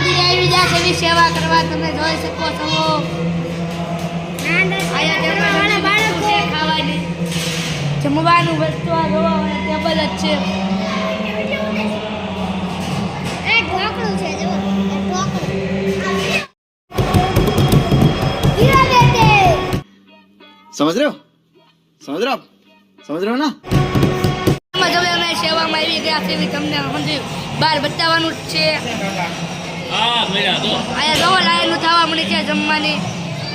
મંદિરે આવી જા સેવી સેવા કરવા તમે જોઈ શકો છો ખાવાની જમવાનું વસ્તુ આ જોવા ટેબલ જ છે समझ रहे हो समझ रहे हो आप समझ रहे हो ना અમે સેવામાં આવી ગયા છે તમને સમજ્યું બહાર બતાવવાનું જ છે અહીંયા જો લાયનું થવા મળી છે જમવાની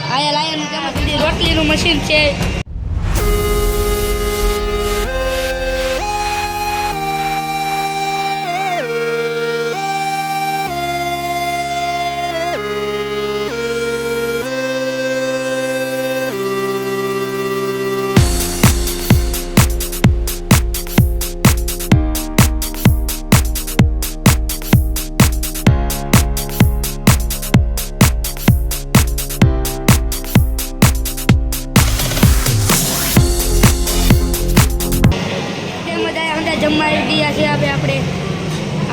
અહીંયા લાયનું તેમાં સીધી રોટલીનું મશીન છે જમવા ગયા છે આપણે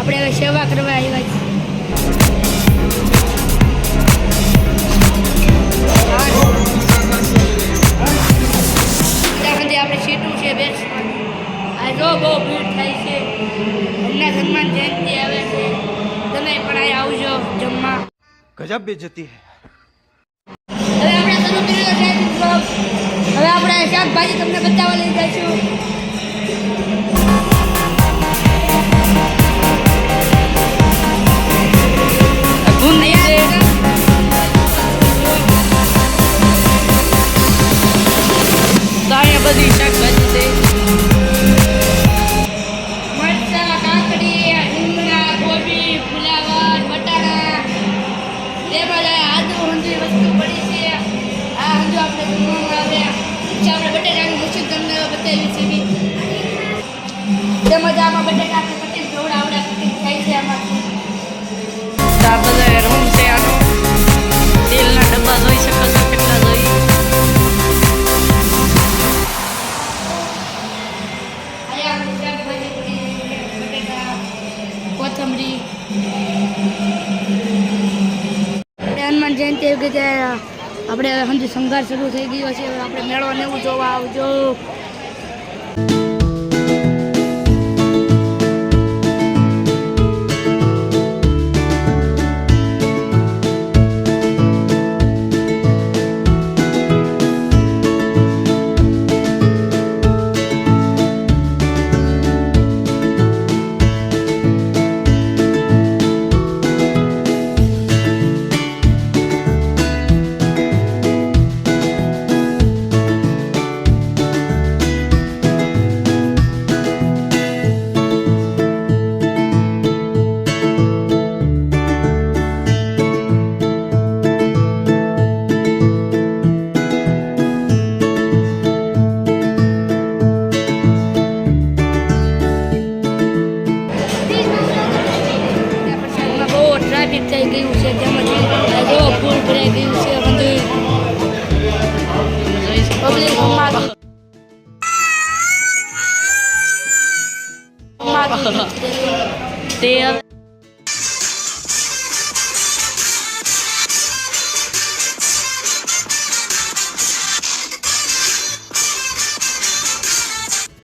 હવે સેવા કરવા આવ્યા છીએ આપણે સીટું છે બેસ આ જો બહુ ભીડ થાય છે હમણાં હનુમાન જયંતિ આવે છે તમે પણ અહીં આવજો જમવા गजब बेइज्जती है હવે આપણે શરૂ કર્યો છે હવે આપણે શાકભાજી તમને બતાવવા લઈ જઈશું બધી શાકભાજી છે મરચાં કાકડી રીંગણા કોબી ફુલાવર બટાણા તે બધા આદુ હંધી વસ્તુ પડી છે આ હંધુ આપણે જમવામાં આવે પછી આપણે બટેટાનું મશીન તમને બતાવી છે બી તેમજ આમાં બટેટા કટિંગ થોડા આવડા કટિંગ થાય છે આમાંથી આ બધા રૂમ છે આનો તેલના ડબ્બા જોઈ શકો છો કેટલા જોઈ કોથમરી હનુમાન જયંતિ આવી ગઈ આપણે સમજી સંઘાર શરૂ થઈ ગયો છે આપણે મેળો ને એવું જોવા આવજો ટ્રાફિક થઈ ગયું છે તેમજ જો ફૂલ ભરાઈ ગયું છે બધું પબ્લિક તે